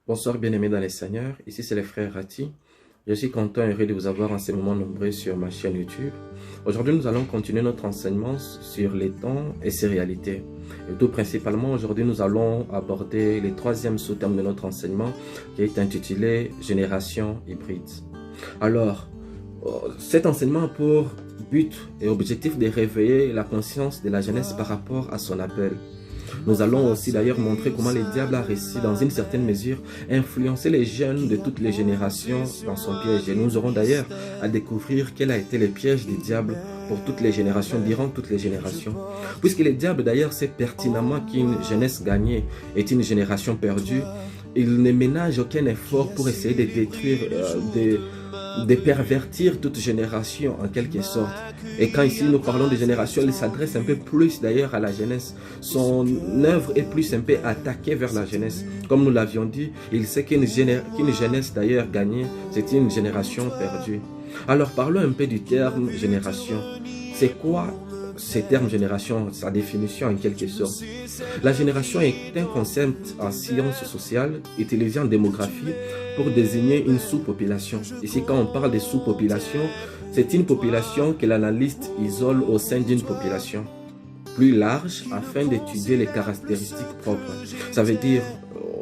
Bonsoir bien-aimés dans les Seigneurs, ici c'est les frères Rati. Je suis content et heureux de vous avoir en ces moments nombreux sur ma chaîne YouTube. Aujourd'hui nous allons continuer notre enseignement sur les temps et ses réalités. Et tout principalement aujourd'hui nous allons aborder le troisième sous-thème de notre enseignement qui est intitulé Génération hybride. Alors, cet enseignement a pour but et objectif de réveiller la conscience de la jeunesse par rapport à son appel. Nous allons aussi d'ailleurs montrer comment le diable a réussi dans une certaine mesure à influencer les jeunes de toutes les générations dans son piège. Et nous aurons d'ailleurs à découvrir quel a été le piège du diable pour toutes les générations, durant toutes les générations. Puisque le diable d'ailleurs sait pertinemment qu'une jeunesse gagnée est une génération perdue, il ne ménage aucun effort pour essayer de détruire, de pervertir toute génération en quelque sorte. Et quand ici nous parlons de génération, il s'adresse un peu plus d'ailleurs à la jeunesse. Son œuvre est plus un peu attaquée vers la jeunesse. Comme nous l'avions dit, il sait qu'une jeunesse d'ailleurs gagnée, c'est une génération perdue. Alors parlons un peu du terme génération. C'est quoi ce terme génération, sa définition en quelque sorte? La génération est un concept en sciences sociales utilisé en démographie pour désigner une sous-population. Ici, quand on parle de sous-population, c'est une population que l'analyste isole au sein d'une population plus large afin d'étudier les caractéristiques propres. Ça veut dire,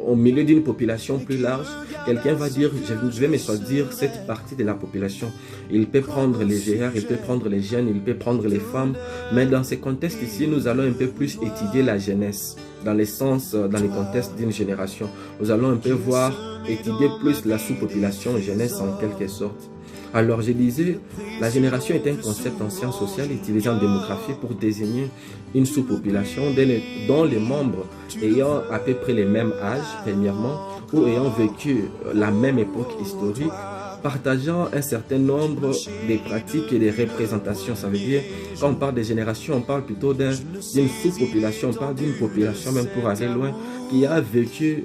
au milieu d'une population plus large, quelqu'un va dire, je vais me choisir cette partie de la population. Il peut prendre les vieillards, il peut prendre les jeunes, il peut prendre les femmes. Mais dans ce contexte ici, nous allons un peu plus étudier la jeunesse, dans le contexte d'une génération. Nous allons un peu voir, étudier plus la sous-population jeunesse en quelque sorte. Alors je disais, la génération est un concept en sciences sociales utilisé en démographie pour désigner une sous-population dont les membres ayant à peu près les mêmes âges, premièrement, ou ayant vécu la même époque historique, partageant un certain nombre de pratiques et de représentations. Ça veut dire, quand on parle de génération, on parle plutôt d'une sous-population, on parle d'une population, même pour aller loin, qui a vécu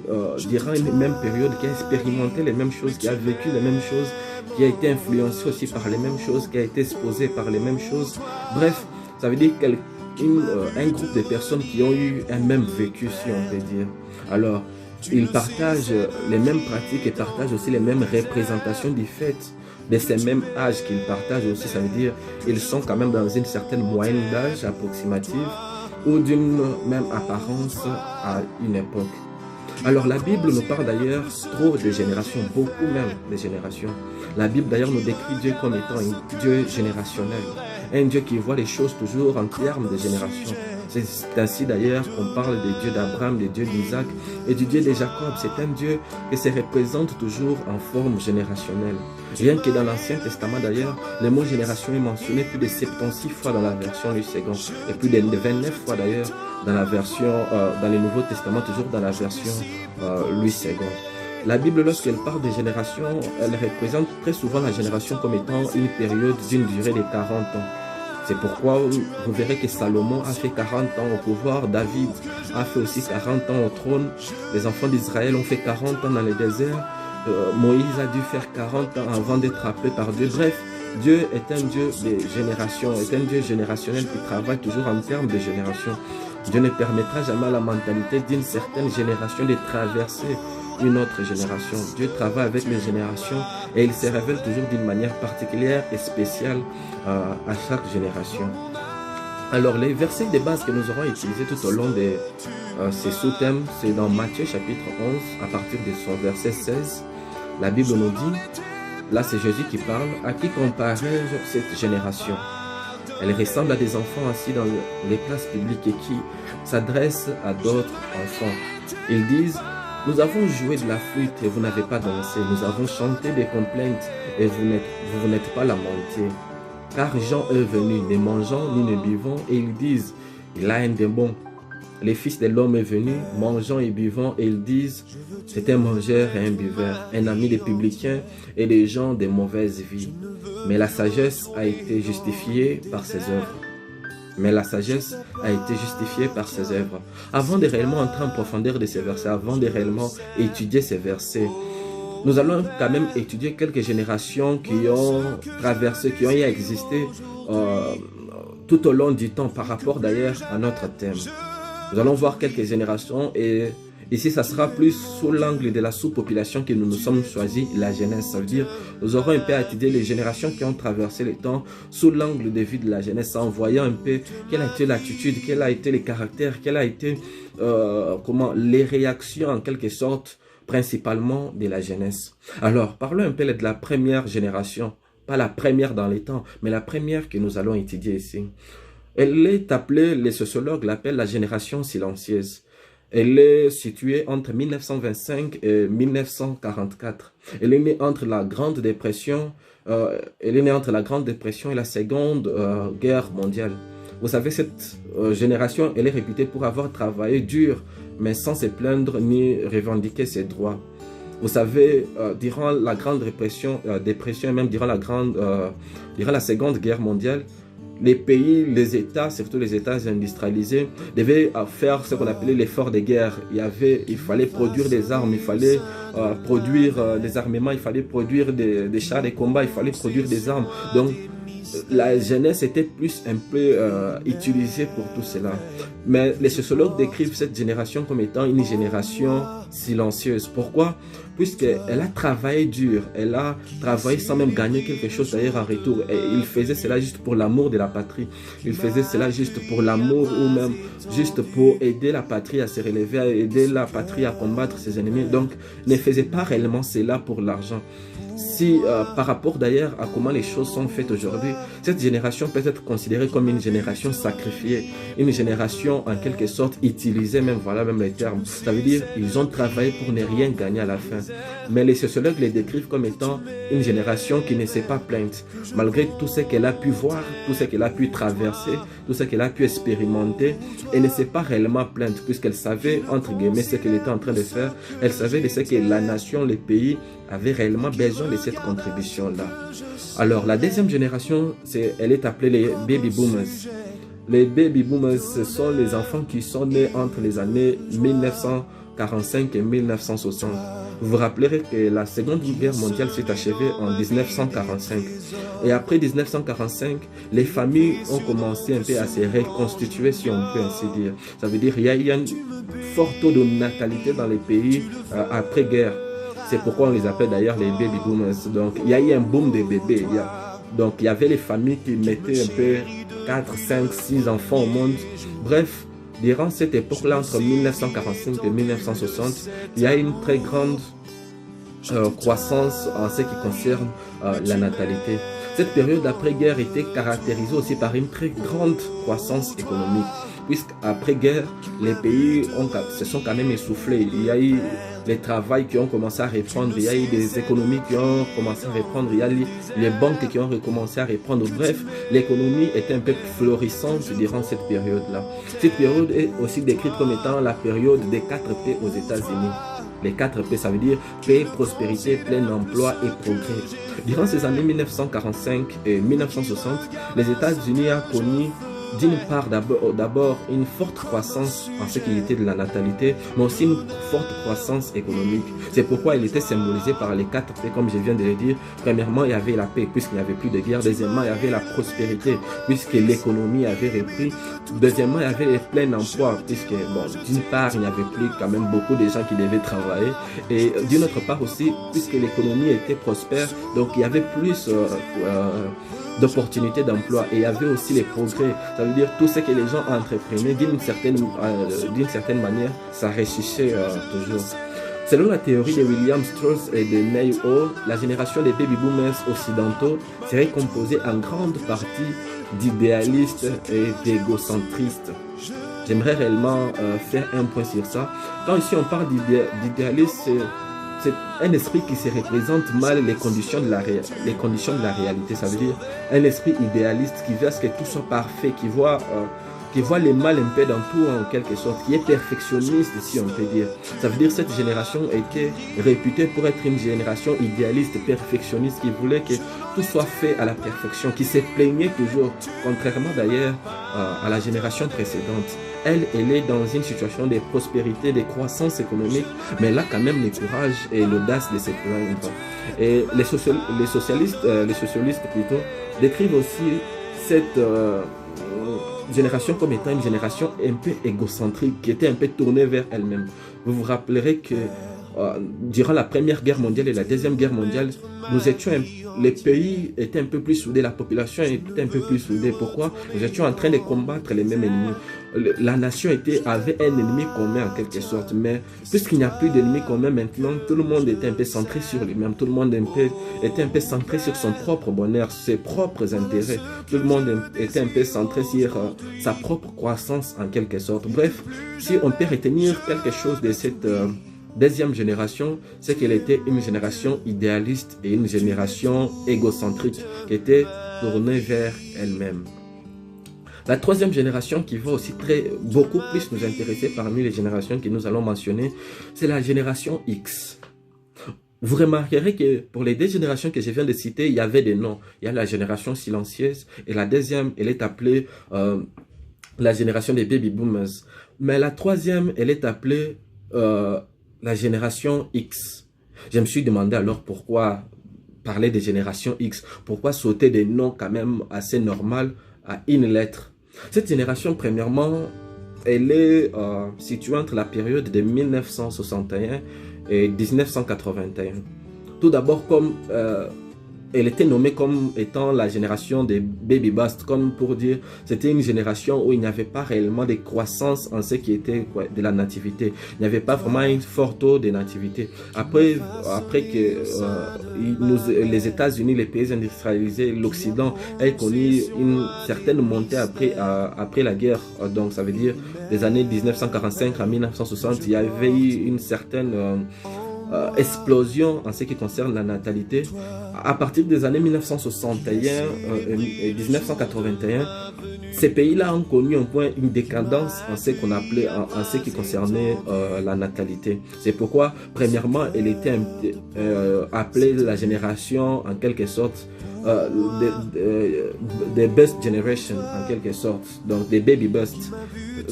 durant une même période, qui a expérimenté les mêmes choses, qui a vécu les mêmes choses, qui a été influencé aussi par les mêmes choses, qui a été exposé par les mêmes choses. Bref, ça veut dire un groupe de personnes qui ont eu un même vécu, si on peut dire. Alors, ils partagent les mêmes pratiques et partagent aussi les mêmes représentations du fait de ces mêmes âges qu'ils partagent aussi. Ça veut dire qu'ils sont quand même dans une certaine moyenne d'âge approximative ou d'une même apparence à une époque. Alors la Bible nous parle d'ailleurs trop de générations, beaucoup même de générations. La Bible d'ailleurs nous décrit Dieu comme étant un Dieu générationnel, un Dieu qui voit les choses toujours en termes de générations. C'est ainsi d'ailleurs qu'on parle des dieux d'Abraham, des dieux d'Isaac et du Dieu de Jacob. C'est un Dieu qui se représente toujours en forme générationnelle. Rien que dans l'Ancien Testament d'ailleurs, le mot génération est mentionné plus de 76 fois dans la version Louis II et plus de 29 fois d'ailleurs dans la version, dans le Nouveau Testament, toujours dans la version Louis II. La Bible, lorsqu'elle parle de génération, elle représente très souvent la génération comme étant une période d'une durée de 40 ans. C'est pourquoi vous verrez que Salomon a fait 40 ans au pouvoir, David a fait aussi 40 ans au trône, les enfants d'Israël ont fait 40 ans dans le désert, Moïse a dû faire 40 ans avant d'être appelé par Dieu. Bref, Dieu est un Dieu de génération, est un Dieu générationnel qui travaille toujours en termes de génération. Dieu ne permettra jamais à la mentalité d'une certaine génération de traverser une autre génération. Dieu travaille avec les générations et il se révèle toujours d'une manière particulière et spéciale à chaque génération. Alors les versets de base que nous aurons utilisés tout au long de ces sous-thèmes, c'est dans Matthieu chapitre 11, à partir de son verset 16. La Bible nous dit, là c'est Jésus qui parle, à qui comparais-je cette génération? Elle ressemble à des enfants assis dans les places publiques et qui s'adressent à d'autres enfants. Ils disent, nous avons joué de la flûte et vous n'avez pas dansé. Nous avons chanté des complaintes et vous n'êtes pas lamentés. Car Jean est venu, ne mangeant ni ne buvant, et ils disent, il a un démon. Les fils de l'homme est venu, mangeant et buvant, et ils disent, c'est un mangeur et un buveur, un ami des publicains et des gens de mauvaise vie. Mais la sagesse a été justifiée par ses œuvres. Mais la sagesse a été justifiée par ses œuvres. Avant de réellement entrer en profondeur de ces versets, avant de réellement étudier ces versets, nous allons quand même étudier quelques générations qui ont traversé, qui ont existé tout au long du temps par rapport d'ailleurs à notre thème. Nous allons voir quelques générations et Ici, ça sera plus sous l'angle de la sous-population que nous nous sommes choisis la jeunesse. Ça veut dire, nous aurons un peu à étudier les générations qui ont traversé le temps sous l'angle de vue de la jeunesse, en voyant un peu quelle a été l'attitude, quel a été les caractères, quelle a été les réactions en quelque sorte, principalement de la jeunesse. Alors, parlons un peu de la première génération, pas la première dans les temps, mais la première que nous allons étudier ici. Elle est appelée, les sociologues l'appellent la génération silencieuse. Elle est située entre 1925 et 1944. Elle est née entre la Grande Dépression, et la Seconde Guerre mondiale. Vous savez, cette génération, elle est réputée pour avoir travaillé dur, mais sans se plaindre ni revendiquer ses droits. Vous savez, durant la Grande Dépression, et même durant la Seconde Guerre mondiale, les pays, les États, surtout les États industrialisés, devaient faire ce qu'on appelait l'effort de guerre. Il fallait produire des armes, il fallait produire des armements, il fallait produire des chars de combat, il fallait produire des armes. Donc, la jeunesse était plus un peu utilisée pour tout cela. Mais les sociologues décrivent cette génération comme étant une génération silencieuse. Pourquoi? Puisqu'elle a travaillé dur, elle a travaillé sans même gagner quelque chose d'ailleurs en retour. Et il faisait cela juste pour l'amour de la patrie. Il faisait cela juste pour l'amour ou même juste pour aider la patrie à se relever, à aider la patrie à combattre ses ennemis. Donc, ne faisait pas réellement cela pour l'argent. Si par rapport d'ailleurs à comment les choses sont faites aujourd'hui, cette génération peut être considérée comme une génération sacrifiée, une génération en quelque sorte utilisée, même les termes. Ça veut dire ils ont travaillé pour ne rien gagner à la fin. Mais les sociologues les décrivent comme étant une génération qui ne s'est pas plainte, malgré tout ce qu'elle a pu voir, tout ce qu'elle a pu traverser, tout ce qu'elle a pu expérimenter, elle ne s'est pas réellement plainte, puisqu'elle savait, entre guillemets, ce qu'elle était en train de faire. Elle savait de ce que la nation, les pays avaient réellement besoin de cette contribution-là. Alors, la deuxième génération, elle est appelée les baby boomers. Les baby boomers, ce sont les enfants qui sont nés entre les années 1945 et 1960. Vous vous rappellerez que la Seconde Guerre mondiale s'est achevée en 1945. Et après 1945, les familles ont commencé un peu à se reconstituer, si on peut ainsi dire. Ça veut dire qu'il y a eu un fort taux de natalité dans les pays après-guerre. C'est pourquoi on les appelle d'ailleurs les baby boomers. Donc, il y a eu un boom des bébés. Donc, il y avait les familles qui mettaient un peu 4, 5, 6 enfants au monde. Bref, durant cette époque-là, entre 1945 et 1960, il y a une très grande croissance en ce qui concerne la natalité. Cette période d'après-guerre était caractérisée aussi par une très grande croissance économique, puisqu'après-guerre, les pays se sont quand même essoufflés. Il y a eu les travails qui ont commencé à reprendre, il y a eu des économies qui ont commencé à reprendre, il y a les banques qui ont recommencé à reprendre. Bref, l'économie était un peu florissante durant cette période-là. Cette période est aussi décrite comme étant la période des 4 P aux États-Unis. Les 4 P, ça veut dire paix, prospérité, plein emploi et progrès. Durant ces années 1945 et 1960, les États-Unis ont connu d'une part d'abord une forte croissance en ce qui était de la natalité, mais aussi une forte croissance économique. C'est pourquoi il était symbolisé par les 4 P, comme je viens de le dire. Premièrement, il y avait la paix, puisqu'il n'y avait plus de guerre. Deuxièmement, il y avait la prospérité, puisque l'économie avait repris. Deuxièmement, il y avait les pleins emplois, puisque, d'une part, il n'y avait plus quand même beaucoup de gens qui devaient travailler. Et d'une autre part aussi, puisque l'économie était prospère, donc il y avait plus d'opportunités d'emploi, et il y avait aussi les progrès. Ça veut dire tout ce que les gens entreprenaient d'une certaine manière, ça réussissait toujours. Selon la théorie de William Strauss et de Neil Hall, la génération des baby boomers occidentaux serait composée en grande partie d'idéalistes et d'égocentristes. J'aimerais réellement faire un point sur ça. Quand ici on parle d'idéalistes, c'est un esprit qui se représente mal les conditions de la réalité. Ça veut dire un esprit idéaliste qui veut à ce que tout soit parfait, qui voit les mal un peu dans tout en quelque sorte, qui est perfectionniste si on peut dire. Ça veut dire que cette génération était réputée pour être une génération idéaliste, perfectionniste, qui voulait que tout soit fait à la perfection, qui se plaignait toujours, contrairement d'ailleurs à la génération précédente. Elle est dans une situation de prospérité, de croissance économique, mais elle a quand même le courage et l'audace de se plaindre. Et les socialistes plutôt, décrivent aussi génération comme étant une génération un peu égocentrique, qui était un peu tournée vers elle-même. Vous vous rappellerez que durant la Première Guerre mondiale et la Deuxième Guerre mondiale, les pays étaient un peu plus soudés, la population était un peu plus soudée. Pourquoi? Nous étions en train de combattre les mêmes ennemis. La nation avait un ennemi commun en quelque sorte, mais puisqu'il n'y a plus d'ennemi commun maintenant, tout le monde était un peu centré sur lui-même, tout le monde était un peu centré sur son propre bonheur, ses propres intérêts, tout le monde était un peu centré sur sa propre croissance en quelque sorte. Bref, si on peut retenir quelque chose de cette deuxième génération, c'est qu'elle était une génération idéaliste et une génération égocentrique qui était tournée vers elle-même. La troisième génération qui va aussi beaucoup plus nous intéresser parmi les générations que nous allons mentionner, c'est la génération X. Vous remarquerez que pour les deux générations que je viens de citer, il y avait des noms. Il y a la génération silencieuse et la deuxième, elle est appelée la génération des baby boomers. Mais la troisième, elle est appelée la génération X. Je me suis demandé alors pourquoi parler des générations X, pourquoi sauter des noms quand même assez normaux à une lettre. Cette génération, premièrement, elle est située entre la période de 1961 et 1981. Tout d'abord, comme elle était nommée comme étant la génération des baby bust, comme pour dire, c'était une génération où il n'y avait pas réellement de croissance en ce qui était de la nativité. Il n'y avait pas vraiment un fort taux de nativité. Après que les États-Unis, les pays industrialisés, l'Occident aient connu une certaine montée après la guerre, donc ça veut dire des années 1945 à 1960, il y avait eu une certaine explosion en ce qui concerne la natalité. À partir des années 1961 et 1981, ces pays-là ont connu une décadence en ce qu'on appelait, en ce qui concernait la natalité. C'est pourquoi, premièrement, elle était appelée la génération, en quelque sorte, des bust generation, en quelque sorte, donc des baby bust.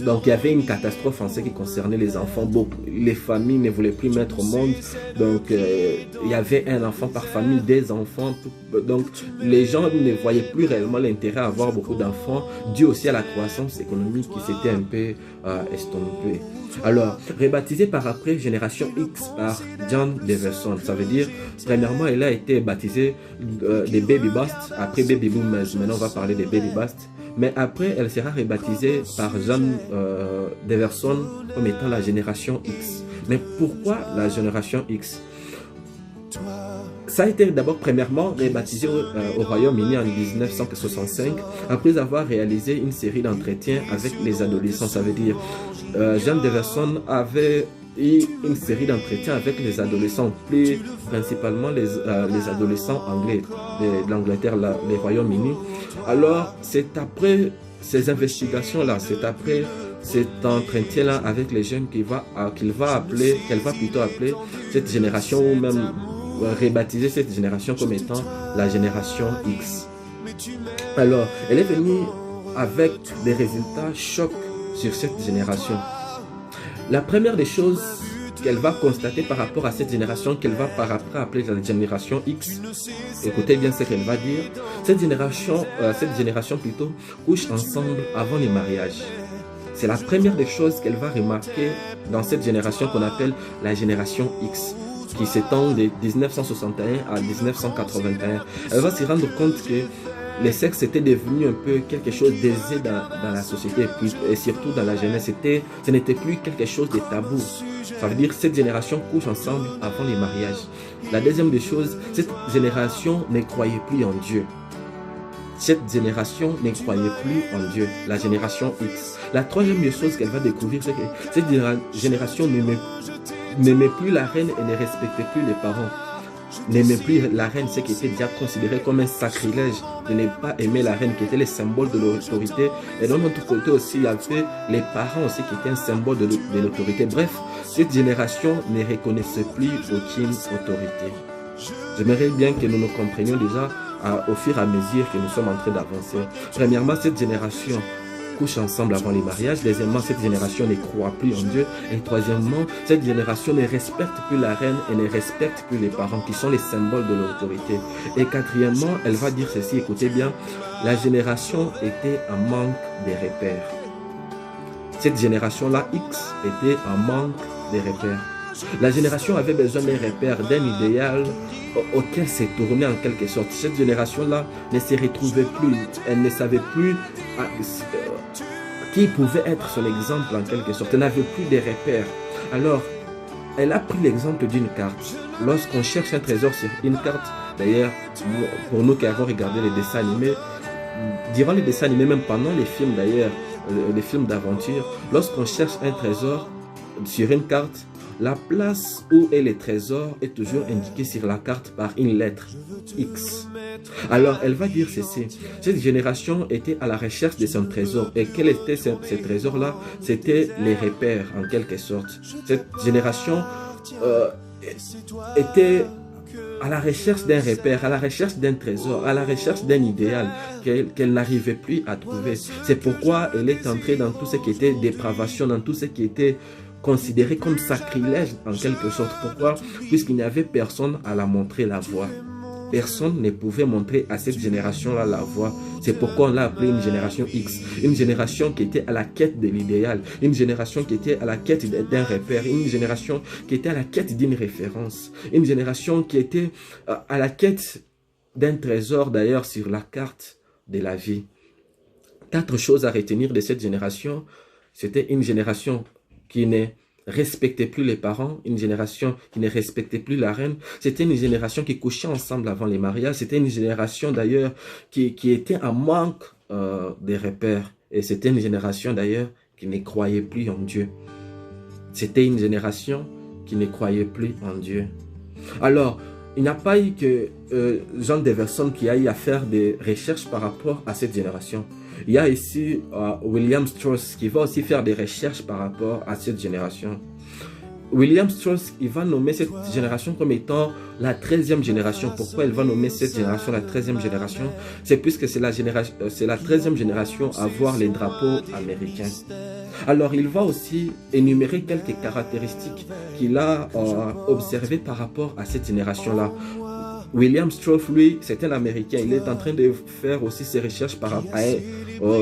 Donc il y avait une catastrophe en ce qui concernait les enfants. Les familles ne voulaient plus mettre au monde. Donc il y avait un enfant par famille, des enfants. Donc les gens ne voyaient plus réellement l'intérêt à avoir beaucoup d'enfants, dû aussi à la croissance économique qui s'était un peu estompée. Alors, rebaptisée par après Génération X par John Deverson. Ça veut dire, premièrement, elle a été baptisée des Baby Bust, après Baby Boomers. Maintenant, on va parler des Baby Bust. Mais après, elle sera rebaptisée par John Deverson comme étant la Génération X. Mais pourquoi la Génération X? Ça a été d'abord premièrement rebaptisé au Royaume-Uni en 1965 après avoir réalisé une série d'entretiens avec les adolescents. Ça veut dire John Deverson avait eu une série d'entretiens avec les adolescents, plus principalement les adolescents anglais de l'Angleterre, les Royaumes-Unis. Alors c'est après ces investigations-là, c'est après cet entretien-là avec les jeunes qu'elle va plutôt appeler cette génération, ou même rebaptiser cette génération comme étant la génération X. Alors, elle est venue avec des résultats chocs sur cette génération. La première des choses qu'elle va constater par rapport à cette génération, qu'elle va par après appeler la génération X, écoutez bien ce qu'elle va dire, cette génération plutôt couche ensemble avant les mariages. C'est la première des choses qu'elle va remarquer dans cette génération qu'on appelle la génération X, qui s'étend de 1961 à 1981. Elle va se rendre compte que les sexes étaient devenus un peu quelque chose d'aisé dans la société, et surtout dans la jeunesse. Ce n'était plus quelque chose de tabou. Ça veut dire que cette génération couche ensemble avant les mariages. La deuxième des choses, cette génération ne croyait plus en Dieu. Cette génération ne croyait plus en Dieu, la génération X. La troisième des choses qu'elle va découvrir, c'est que cette génération n'aimait plus la reine et ne respectait plus les parents. N'aimait plus la reine, ce qui était déjà considéré comme un sacrilège de ne pas aimer la reine, qui était le symbole de l'autorité. Et d'un autre côté aussi, il y avait les parents aussi qui étaient un symbole de l'autorité. Bref, cette génération ne reconnaissait plus aucune autorité. J'aimerais bien que nous nous comprenions déjà au fur et à mesure que nous sommes en train d'avancer. Premièrement, cette génération couchent ensemble avant les mariages. Deuxièmement, cette génération ne croit plus en Dieu. Et troisièmement, cette génération ne respecte plus la reine et ne respecte plus les parents qui sont les symboles de l'autorité. Et quatrièmement, elle va dire ceci, écoutez bien, la génération était en manque des repères. Cette génération-là, X, était en manque des repères. La génération avait besoin d'un repère, d'un idéal auquel s'est tournée en quelque sorte. Cette génération-là ne se retrouvait plus, elle ne savait plus qui pouvait être son exemple en quelque sorte. Elle n'avait plus de repères. Alors, elle a pris l'exemple d'une carte. Lorsqu'on cherche un trésor sur une carte, d'ailleurs, pour nous qui avons regardé les dessins animés, durant les dessins animés, même pendant les films d'ailleurs, les films d'aventure, lorsqu'on cherche un trésor sur une carte, la place où est le trésor est toujours indiquée sur la carte par une lettre X. Alors, elle va dire ceci. Cette génération était à la recherche de son trésor. Et quel était ce trésor-là? C'était les repères, en quelque sorte. Cette génération était à la recherche d'un repère, à la recherche d'un trésor, à la recherche d'un idéal qu'elle n'arrivait plus à trouver. C'est pourquoi elle est entrée dans tout ce qui était dépravation, dans tout ce qui était considéré comme sacrilège en quelque sorte. Pourquoi? Puisqu'il n'y avait personne à la montrer la voie. Personne ne pouvait montrer à cette génération-là la voie. C'est pourquoi on l'a appelé une génération X. Une génération qui était à la quête de l'idéal. Une génération qui était à la quête d'un repère. Une génération qui était à la quête d'une référence. Une génération qui était à la quête d'un trésor d'ailleurs sur la carte de la vie. 4 choses à retenir de cette génération. C'était une génération qui ne respectait plus les parents, une génération qui ne respectait plus la reine. C'était une génération qui couchait ensemble avant les mariages. C'était une génération d'ailleurs qui était en manque des repères. Et c'était une génération d'ailleurs qui ne croyait plus en Dieu. C'était une génération qui ne croyait plus en Dieu. Alors, il n'y a pas eu que Jean Deverson qui a eu à faire des recherches par rapport à cette génération. Il y a ici William Strauss qui va aussi faire des recherches par rapport à cette génération. William Strauss, il va nommer cette génération comme étant la 13e génération. Pourquoi il va nommer cette génération la 13e génération? C'est puisque c'est la 13e génération à voir les drapeaux américains. Alors, il va aussi énumérer quelques caractéristiques qu'il a observées par rapport à cette génération-là. William Strauss, lui, c'est un Américain. Il est en train de faire aussi ses recherches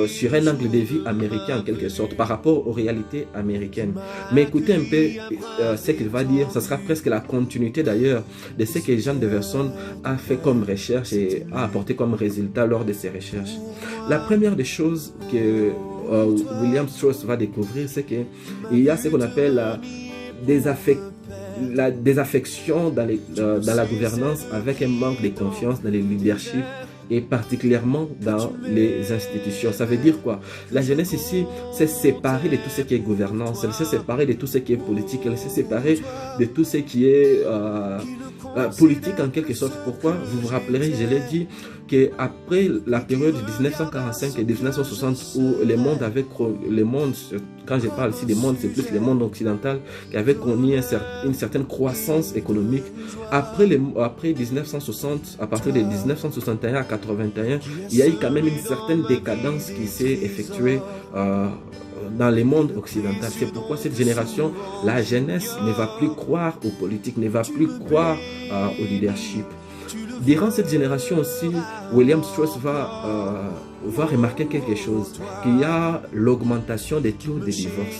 sur un angle de vie américain en quelque sorte, par rapport aux réalités américaines. Mais écoutez un peu ce qu'il va dire. Ce sera presque la continuité d'ailleurs de ce que Jean Deverson a fait comme recherche et a apporté comme résultat lors de ses recherches. La première des choses que William Strauss va découvrir, c'est qu'il y a ce qu'on appelle la désaffection dans la gouvernance avec un manque de confiance dans les leadership et particulièrement dans les institutions. Ça veut dire quoi? La jeunesse ici s'est séparée de tout ce qui est gouvernance, elle s'est séparée de tout ce qui est politique, elle s'est séparée de tout ce qui est politique en quelque sorte. Pourquoi? Vous vous rappellerez, je l'ai dit, qu'après la période de 1945 et 1960 où le monde, quand je parle ici des mondes, c'est plus le monde occidental qui avait connu une certaine croissance économique. Après 1960, à partir de 1961 à 81, il y a eu quand même une certaine décadence qui s'est effectuée dans le monde occidental. C'est pourquoi cette génération, la jeunesse, ne va plus croire aux politiques, ne va plus croire au leadership. Durant cette génération aussi, William Strauss va remarquer quelque chose, qu'il y a l'augmentation des taux de divorce.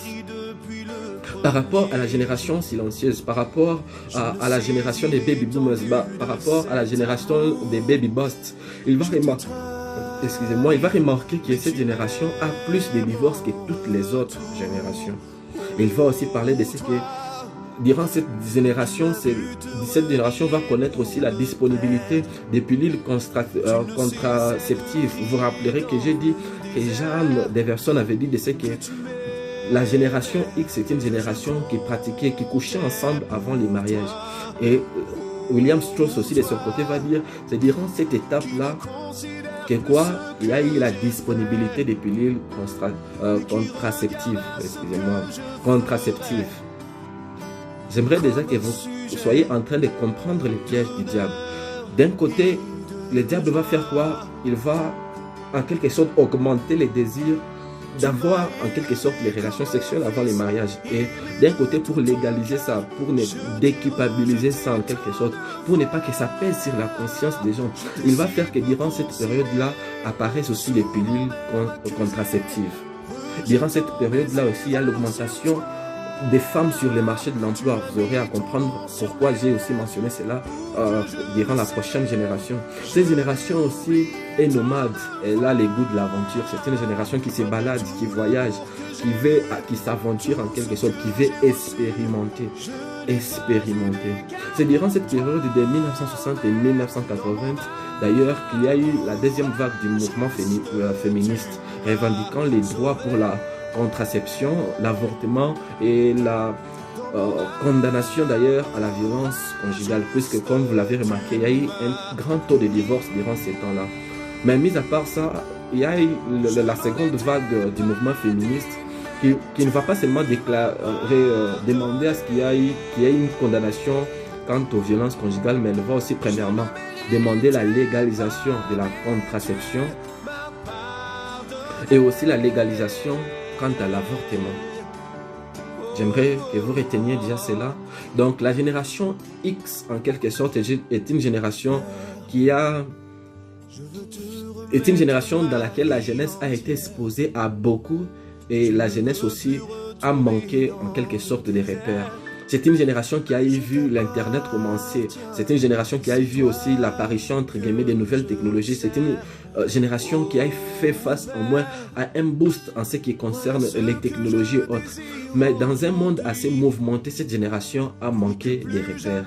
Par rapport à la génération silencieuse, par rapport à la génération des baby boomers, par rapport à la génération des baby bust, il va remarquer que cette génération a plus de divorces que toutes les autres générations. Il va aussi parler de ce que durant cette génération va connaître aussi la disponibilité des pilules contraceptives. Vous vous rappellerez que j'ai dit que Jean Deverson avait dit de ce que la génération X est une génération qui pratiquait, qui couchait ensemble avant les mariages. Et William Strauss aussi de son côté va dire, c'est durant cette étape-là que il y a eu la disponibilité des pilules contraceptives. J'aimerais déjà que vous soyez en train de comprendre les pièges du diable. D'un côté, le diable va faire quoi? Il va en quelque sorte augmenter les désirs d'avoir en quelque sorte les relations sexuelles avant les mariages. Et d'un côté, pour légaliser ça, pour ne déculpabiliser ça en quelque sorte, pour ne pas que ça pèse sur la conscience des gens, il va faire que durant cette période-là apparaissent aussi les pilules contraceptives. Durant cette période-là aussi, il y a l'augmentation des femmes sur le marché de l'emploi. Vous aurez à comprendre pourquoi j'ai aussi mentionné cela durant la prochaine génération. Cette génération aussi est nomade. Elle a les goûts de l'aventure. C'est une génération qui se balade, qui voyage, qui s'aventure en quelque sorte, qui veut expérimenter. C'est durant cette période de 1960 et 1980 d'ailleurs qu'il y a eu la deuxième vague du mouvement féministe revendiquant les droits pour la contraception, l'avortement et la condamnation d'ailleurs à la violence conjugale, puisque comme vous l'avez remarqué, il y a eu un grand taux de divorce durant ces temps-là. Mais mis à part ça, il y a eu la seconde vague du mouvement féministe qui ne va pas seulement demander à ce qu'il y ait une condamnation quant aux violences conjugales, mais elle va aussi premièrement demander la légalisation de la contraception et aussi la légalisation quant à l'avortement. J'aimerais que vous reteniez déjà cela. Donc la génération X en quelque sorte est une génération dans laquelle la jeunesse a été exposée à beaucoup et la jeunesse aussi a manqué en quelque sorte des repères. C'est une génération qui a vu l'Internet commencer. C'est une génération qui a vu aussi l'apparition, entre guillemets, des nouvelles technologies. C'est une génération qui a fait face au moins à un boost en ce qui concerne les technologies et autres. Mais dans un monde assez mouvementé, cette génération a manqué des repères.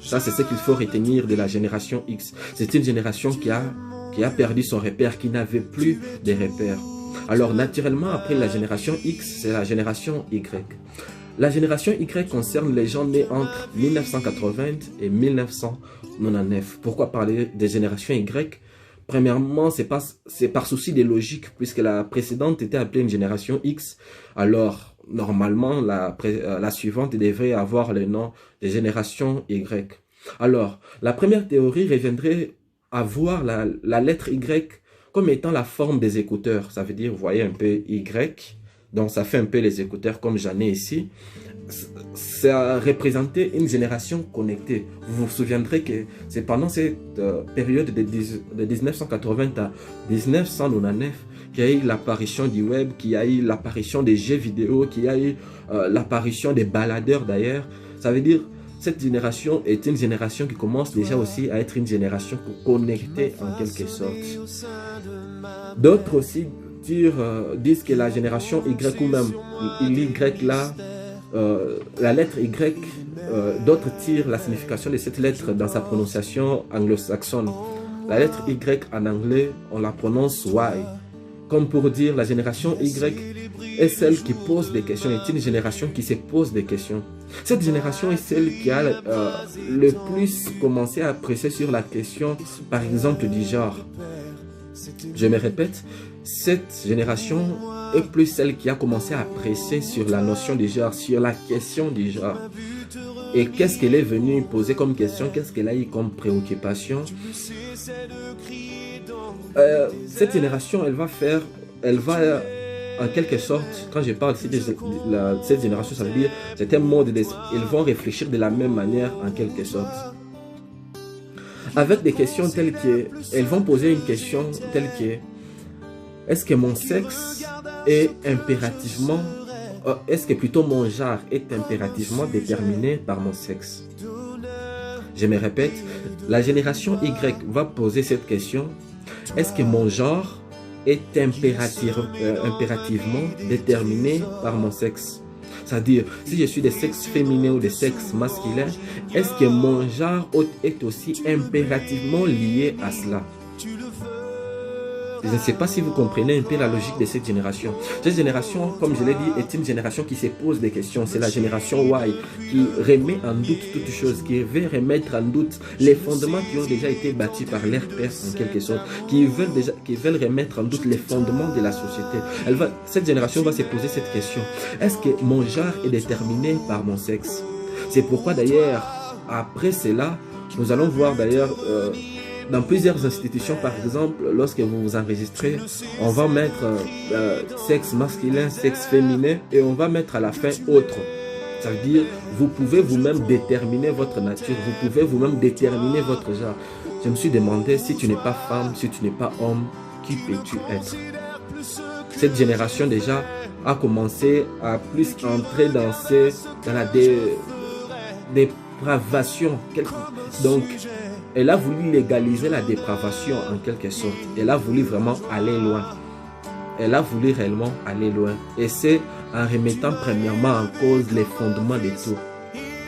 Ça, c'est ce qu'il faut retenir de la génération X. C'est une génération qui a perdu son repère, qui n'avait plus de repères. Alors, naturellement, après la génération X, c'est la génération Y. La génération Y concerne les gens nés entre 1980 et 1999. Pourquoi parler des générations Y? Premièrement, c'est par souci de logique, puisque la précédente était appelée une génération X. Alors, normalement, la suivante devrait avoir le nom de génération Y. Alors, la première théorie reviendrait à voir la lettre Y comme étant la forme des écouteurs. Ça veut dire, vous voyez un peu Y. Donc, ça fait un peu les écouteurs comme j'en ai ici. Ça représentait une génération connectée. Vous vous souviendrez que c'est pendant cette période de 1980 à 1999 qu'il y a eu l'apparition du web, qu'il y a eu l'apparition des jeux vidéo, qu'il y a eu l'apparition des baladeurs d'ailleurs. Ça veut dire cette génération est une génération qui commence déjà aussi à être une génération connectée en quelque sorte. D'autres aussi disent que la génération Y ou même l'Y là, la lettre Y, d'autres tirent la signification de cette lettre dans sa prononciation anglo-saxonne. La lettre Y en anglais, on la prononce Y. Comme pour dire la génération Y est celle qui pose des questions, est une génération qui se pose des questions. Cette génération est celle qui a le plus commencé à presser sur la question, par exemple, du genre. Je me répète, cette génération est plus celle qui a commencé à presser sur la notion du genre, sur la question du genre. Et qu'est-ce qu'elle est venue poser comme question, qu'est-ce qu'elle a eu comme préoccupation. Cette génération, elle va en quelque sorte, quand je parle ici de cette génération, ça veut dire, c'est un mode d'esprit. Ils vont réfléchir de la même manière en quelque sorte. Avec des questions telles que, elles vont poser une question telle que, est-ce que mon sexe est impérativement, est-ce que plutôt mon genre est impérativement déterminé par mon sexe? Je me répète, la génération Y va poser cette question, est-ce que mon genre est impérativement déterminé par mon sexe? C'est-à-dire, si je suis de sexe féminin ou de sexe masculin, est-ce que mon genre est aussi impérativement lié à cela? Je ne sais pas si vous comprenez un peu la logique de cette génération. Cette génération, comme je l'ai dit, est une génération qui se pose des questions. C'est la génération Y qui remet en doute toutes choses, qui veut remettre en doute les fondements qui ont déjà été bâtis par leurs pères en quelque sorte, qui veulent remettre en doute les fondements de la société. Cette génération va se poser cette question. Est-ce que mon genre est déterminé par mon sexe? C'est pourquoi d'ailleurs, après cela, nous allons voir d'ailleurs dans plusieurs institutions, par exemple, lorsque vous vous enregistrez, on va mettre sexe masculin, sexe féminin et on va mettre à la fin autre. Ça veut dire, vous pouvez vous-même déterminer votre nature, vous pouvez vous-même déterminer votre genre. Je me suis demandé, si tu n'es pas femme, si tu n'es pas homme, qui peux-tu être? Cette génération déjà a commencé à plus entrer dans la dépravation. Donc, elle a voulu légaliser la dépravation en quelque sorte. Elle a voulu vraiment aller loin. Elle a voulu réellement aller loin. Et c'est en remettant premièrement en cause les fondements de tout.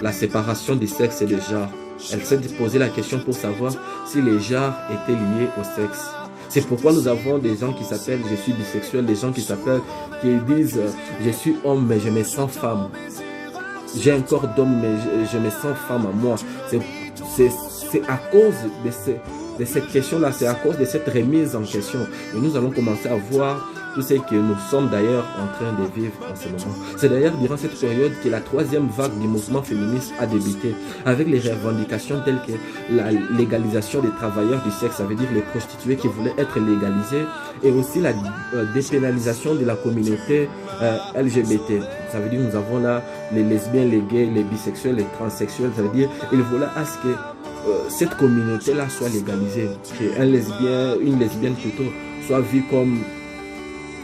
La séparation du sexe et du genre. Elle s'est posé la question pour savoir si les genres étaient liés au sexe. C'est pourquoi nous avons des gens qui s'appellent « je suis bisexuel », des gens qui disent « je suis homme mais je me sens femme ». J'ai un corps d'homme mais je me sens femme à moi. C'est à cause de cette question-là, c'est à cause de cette remise en question. Et nous allons commencer à voir tout ce que nous sommes d'ailleurs en train de vivre en ce moment. C'est d'ailleurs durant cette période que la troisième vague du mouvement féministe a débuté, avec les revendications telles que la légalisation des travailleurs du sexe, ça veut dire les prostituées qui voulaient être légalisées, et aussi la dépénalisation de la communauté LGBT. Ça veut dire nous avons là les lesbiens, les gays, les bisexuels, les transsexuels. Ça veut dire ils voulaient à ce que cette communauté-là soit légalisée, qu'un lesbien, une lesbienne plutôt, soit vue comme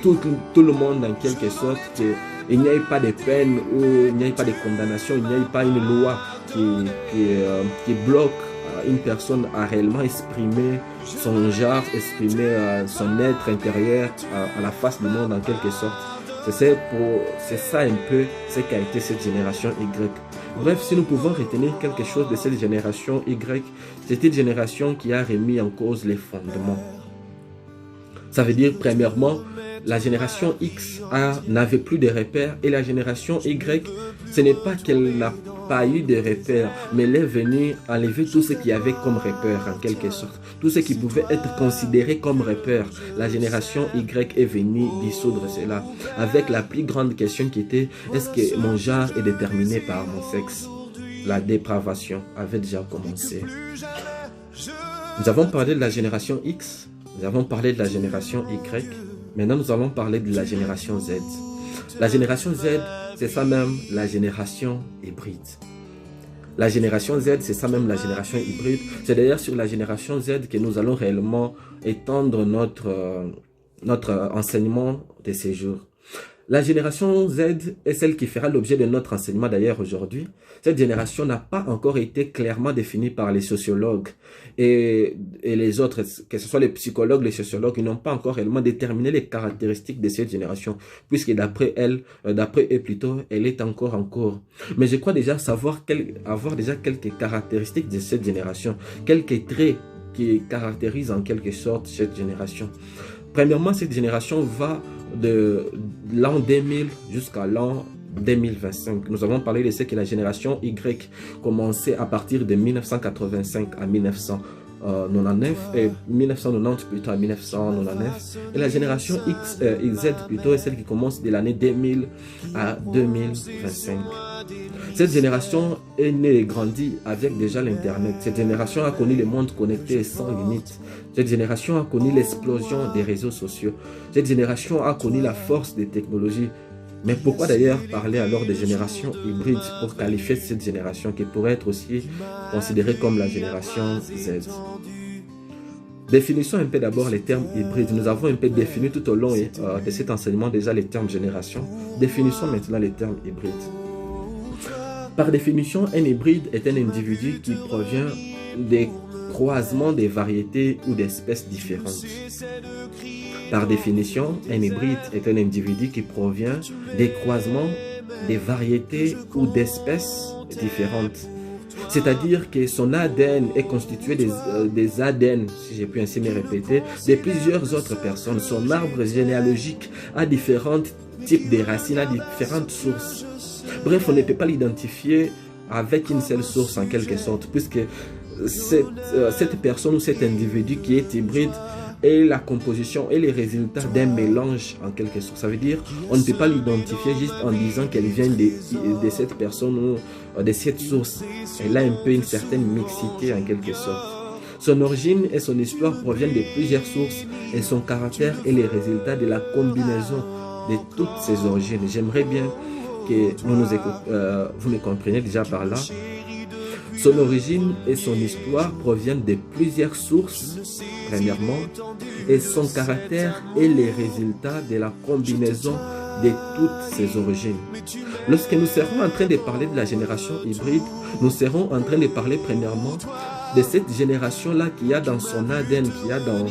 tout le monde en quelque sorte, qu'il n'y ait pas de peine ou il n'y ait pas de condamnation, il n'y ait pas une loi qui bloque une personne à réellement exprimer son genre, exprimer son être intérieur à la face du monde en quelque sorte. C'est ça un peu ce qu'a été cette génération Y. Bref, si nous pouvons retenir quelque chose de cette génération Y, c'est une génération qui a remis en cause les fondements. Ça veut dire, premièrement, la génération X n'avait plus de repères et la génération Y, ce n'est pas qu'elle n'a pas eu de repères, mais elle est venue enlever tout ce qu'il y avait comme repère en quelque sorte. Tout ce qui pouvait être considéré comme repère. La génération Y est venue dissoudre cela avec la plus grande question qui était, est-ce que mon genre est déterminé par mon sexe? La dépravation avait déjà commencé. Nous avons parlé de la génération X, nous avons parlé de la génération Y. Maintenant, nous allons parler de la génération Z. La génération Z, c'est ça même la génération hybride. La génération Z, c'est ça même la génération hybride. C'est d'ailleurs sur la génération Z que nous allons réellement étendre notre enseignement de ces jours. La génération Z est celle qui fera l'objet de notre enseignement d'ailleurs aujourd'hui. Cette génération n'a pas encore été clairement définie par les sociologues et les autres, que ce soit les psychologues, les sociologues, ils n'ont pas encore réellement déterminé les caractéristiques de cette génération, puisque d'après eux plutôt, elle est encore en cours. Mais je crois déjà avoir déjà quelques caractéristiques de cette génération, quelques traits qui caractérisent en quelque sorte cette génération. Premièrement, cette génération va de l'an 2000 jusqu'à l'an 2025. Nous avons parlé de ce que la génération Y commençait à partir de 1985 à 1999 et 1990 plutôt à 1999. Et la génération Z plutôt est celle qui commence de l'année 2000 à 2025. Cette génération est née et grandie avec déjà l'Internet. Cette génération a connu le monde connecté et sans limite. Cette génération a connu l'explosion des réseaux sociaux. Cette génération a connu la force des technologies. Mais pourquoi d'ailleurs parler alors de génération hybride pour qualifier cette génération qui pourrait être aussi considérée comme la génération Z? Définissons un peu d'abord les termes hybrides. Nous avons un peu défini tout au long de cet enseignement déjà les termes génération. Définissons maintenant les termes hybrides. Par définition, un hybride est un individu qui provient des croisements des variétés ou d'espèces différentes. Par définition, un hybride est un individu qui provient des croisements des variétés ou d'espèces différentes. C'est-à-dire que son ADN est constitué des ADN, si j'ai pu ainsi me répéter, de plusieurs autres personnes. Son arbre généalogique a différents types de racines, a différentes sources. Bref, on ne peut pas l'identifier avec une seule source en quelque sorte, puisque cette personne ou cet individu qui est hybride est la composition et les résultats d'un mélange en quelque sorte. Ça veut dire on ne peut pas l'identifier juste en disant qu'elle vient de cette personne ou de cette source. Elle a un peu une certaine mixité en quelque sorte. Son origine et son histoire proviennent de plusieurs sources et son caractère est le résultat de la combinaison de toutes ces origines. J'aimerais bien que vous me compreniez déjà par là. Son origine et son histoire proviennent de plusieurs sources, premièrement, et son caractère est le résultat de la combinaison de toutes ces origines. Lorsque nous serons en train de parler de la génération hybride, nous serons en train de parler premièrement de cette génération-là qui a dans son ADN, qui a dans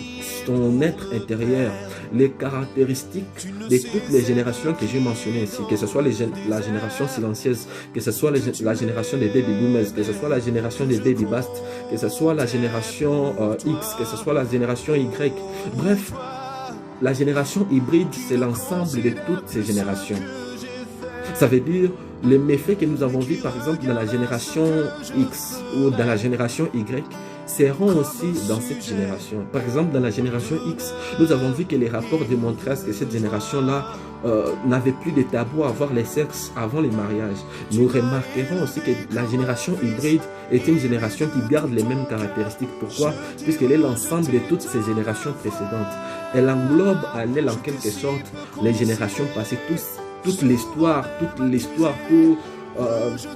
son être intérieur, les caractéristiques de toutes les générations que j'ai mentionnées ici, que ce soit la génération silencieuse, que ce soit la génération des baby boomers, que ce soit la génération des baby bust, que ce soit la génération X, que ce soit la génération Y. Bref, la génération hybride, c'est l'ensemble de toutes ces générations. Ça veut dire les méfaits que nous avons vus par exemple dans la génération X ou dans la génération Y seront aussi dans cette génération. Par exemple, dans la génération X, nous avons vu que les rapports démontraient que cette génération-là n'avait plus de tabou à avoir les sexes avant les mariages. Nous remarquerons aussi que la génération hybride est une génération qui garde les mêmes caractéristiques. Pourquoi? Puisqu'elle est l'ensemble de toutes ces générations précédentes. Elle englobe à elle en quelque sorte les générations passées, toute l'histoire,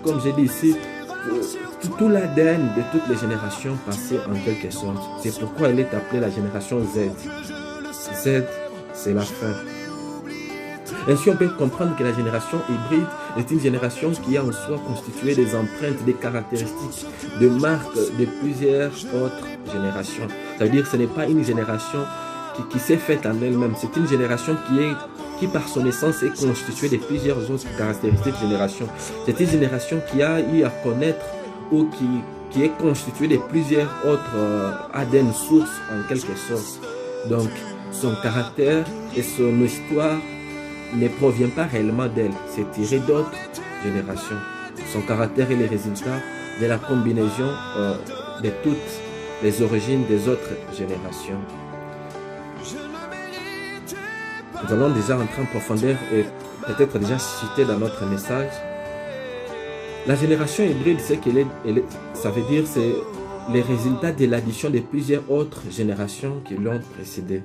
comme j'ai dit ici, tout l'ADN de toutes les générations passées en quelque sorte. C'est pourquoi elle est appelée la génération Z. Z, c'est la fin. Ainsi, on peut comprendre que la génération hybride est une génération qui a en soi constitué des empreintes, des caractéristiques, des marques de plusieurs autres générations. Ça veut dire que ce n'est pas une génération qui s'est faite en elle-même. C'est une génération qui par son essence est constituée de plusieurs autres caractéristiques de génération. C'est une génération qui a eu à connaître ou qui est constituée de plusieurs autres ADN sources en quelque sorte. Donc, son caractère et son histoire ne provient pas réellement d'elle. C'est tiré d'autres générations. Son caractère est le résultat de la combinaison de toutes les origines des autres générations. Nous allons déjà entrer en profondeur et peut-être déjà citer dans notre message. La génération hybride, c'est ça veut dire c'est les résultats de l'addition de plusieurs autres générations qui l'ont précédée.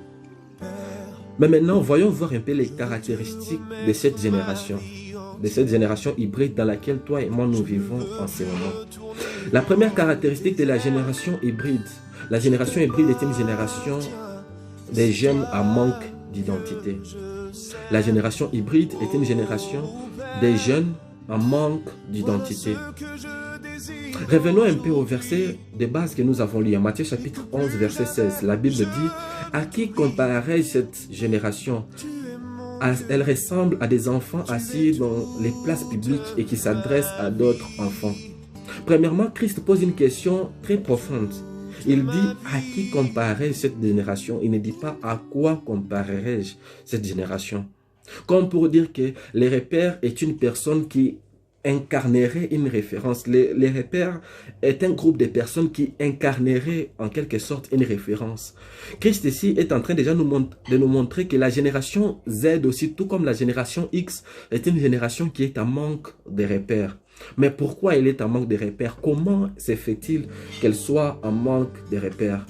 Mais maintenant, voyons voir un peu les caractéristiques de cette génération hybride dans laquelle toi et moi nous vivons en ce moment. La première caractéristique de la génération hybride est une génération des jeunes à manque d'identité. La génération hybride est une génération des jeunes en manque d'identité. Revenons un peu au verset de base que nous avons lu en Matthieu chapitre 11 verset 16. La Bible dit: à qui comparerait cette génération? Elle ressemble à des enfants assis dans les places publiques et qui s'adressent à d'autres enfants. Premièrement, Christ pose une question très profonde. Il dit à qui comparerait cette génération? Il ne dit pas à quoi comparerais-je cette génération. Comme pour dire que les repères est une personne qui incarnerait une référence. Les repères est un groupe de personnes qui incarnerait en quelque sorte une référence. Christ ici est en train déjà de nous montrer que la génération Z aussi, tout comme la génération X, est une génération qui est en manque de repères. Mais pourquoi elle est en manque de repères? Comment se fait-il qu'elle soit en manque de repères?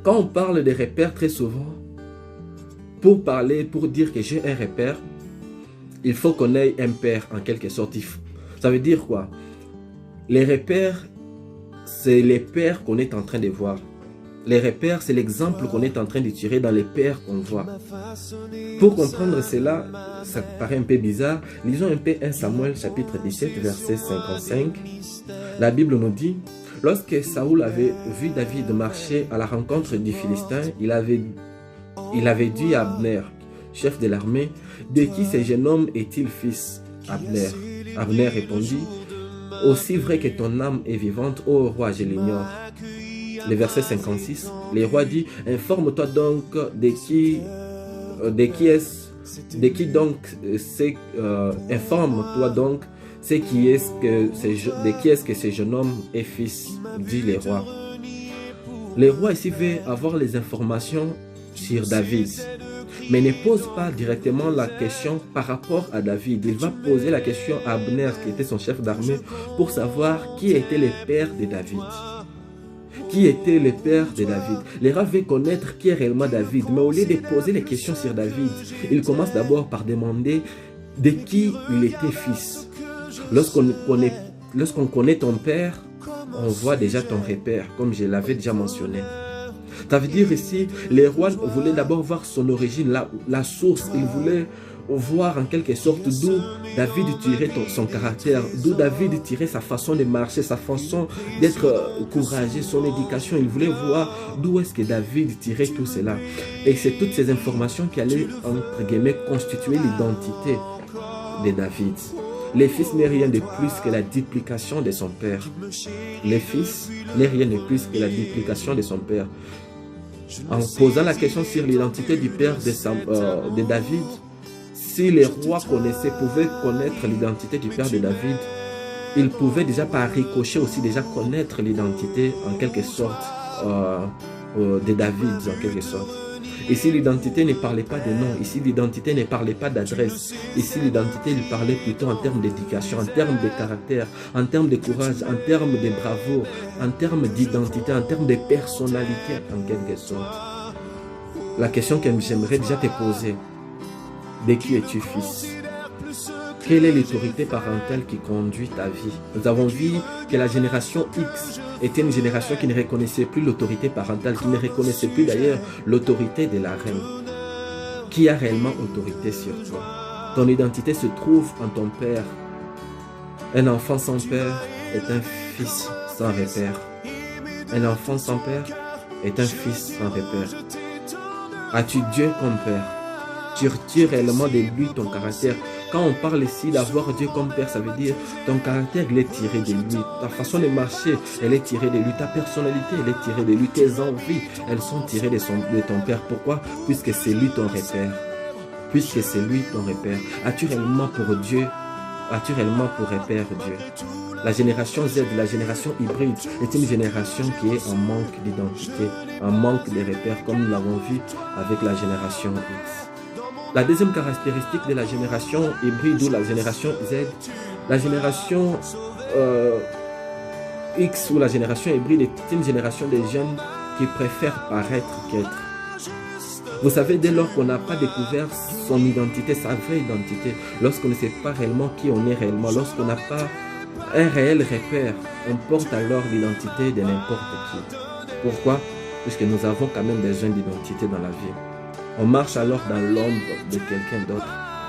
Quand on parle de repères, très souvent, pour dire que j'ai un repère, il faut qu'on ait un père en quelque sorte. Ça veut dire quoi? Les repères, c'est les pères qu'on est en train de voir. Les repères, c'est l'exemple qu'on est en train de tirer dans les pères qu'on voit. Pour comprendre cela, ça paraît un peu bizarre. Lisons un peu 1 Samuel chapitre 17 verset 55. La Bible nous dit: lorsque Saoul avait vu David marcher à la rencontre du Philistin, il avait dit à Abner, chef de l'armée: de qui ce jeune homme est-il fils? Abner répondit: aussi vrai que ton âme est vivante, ô roi, je l'ignore. Le verset 56, le roi dit: informe-toi donc informe-toi donc de qui est-ce que ce jeune homme est fils, dit le roi. Le roi ici veut avoir les informations sur David, mais ne pose pas directement la question par rapport à David. Il va poser la question à Abner, qui était son chef d'armée, pour savoir qui était le père de David. qui était le père de David. Les Rav veulent connaître qui est réellement David. Mais au lieu de poser les questions sur David, ils commencent d'abord par demander de qui il était fils. Lorsqu'on connaît ton père, on voit déjà ton repère, comme je l'avais déjà mentionné. Ça veut dire ici, les rois voulaient d'abord voir son origine, la source. Ils voulaient voir en quelque sorte d'où David tirait son caractère, d'où David tirait sa façon de marcher, sa façon d'être courageux, son éducation. Ils voulaient voir d'où est-ce que David tirait tout cela. Et c'est toutes ces informations qui allaient, entre guillemets, constituer l'identité de David. Le fils n'est rien de plus que la duplication de son père. Le fils n'est rien de plus que la duplication de son père. En posant la question sur l'identité du père de David, si les rois pouvaient connaître l'identité du père de David, ils pouvaient déjà par ricochet aussi déjà connaître l'identité en quelque sorte de David, en quelque sorte. Ici, l'identité ne parlait pas de nom. Ici, l'identité ne parlait pas d'adresse. Ici, l'identité, il parlait plutôt en termes d'éducation, en termes de caractère, en termes de courage, en termes de bravoure, en termes d'identité, en termes de personnalité, en quelque sorte. La question que j'aimerais déjà te poser, de qui es-tu fils? Quelle est l'autorité parentale qui conduit ta vie? Nous avons vu que la génération X était une génération qui ne reconnaissait plus l'autorité parentale, qui ne reconnaissait plus d'ailleurs l'autorité de la reine. Qui a réellement autorité sur toi? Ton identité se trouve en ton père. Un enfant sans père est un fils sans repère. Un enfant sans père est un fils sans repère. As-tu Dieu comme père? Tires-tu réellement de lui ton caractère? Quand on parle ici d'avoir Dieu comme père, ça veut dire ton caractère, il est tiré de lui. Ta façon de marcher, elle est tirée de lui. Ta personnalité, elle est tirée de lui. Tes envies, elles sont tirées de ton père. Pourquoi? Puisque c'est lui ton repère. Puisque c'est lui ton repère. As-tu réellement pour Dieu? As-tu réellement pour repère Dieu? La génération Z, la génération hybride, est une génération qui est en manque d'identité, en manque de repères, comme nous l'avons vu avec la génération X. La deuxième caractéristique de la génération hybride ou la génération Z, la génération X ou la génération hybride est une génération de jeunes qui préfèrent paraître qu'être. Vous savez, dès lors qu'on n'a pas découvert son identité, sa vraie identité, lorsqu'on ne sait pas réellement qui on est réellement, lorsqu'on n'a pas un réel repère, on porte alors l'identité de n'importe qui. Pourquoi? Puisque nous avons quand même besoin d'identité dans la vie. On marche alors dans l'ombre de quelqu'un d'autre.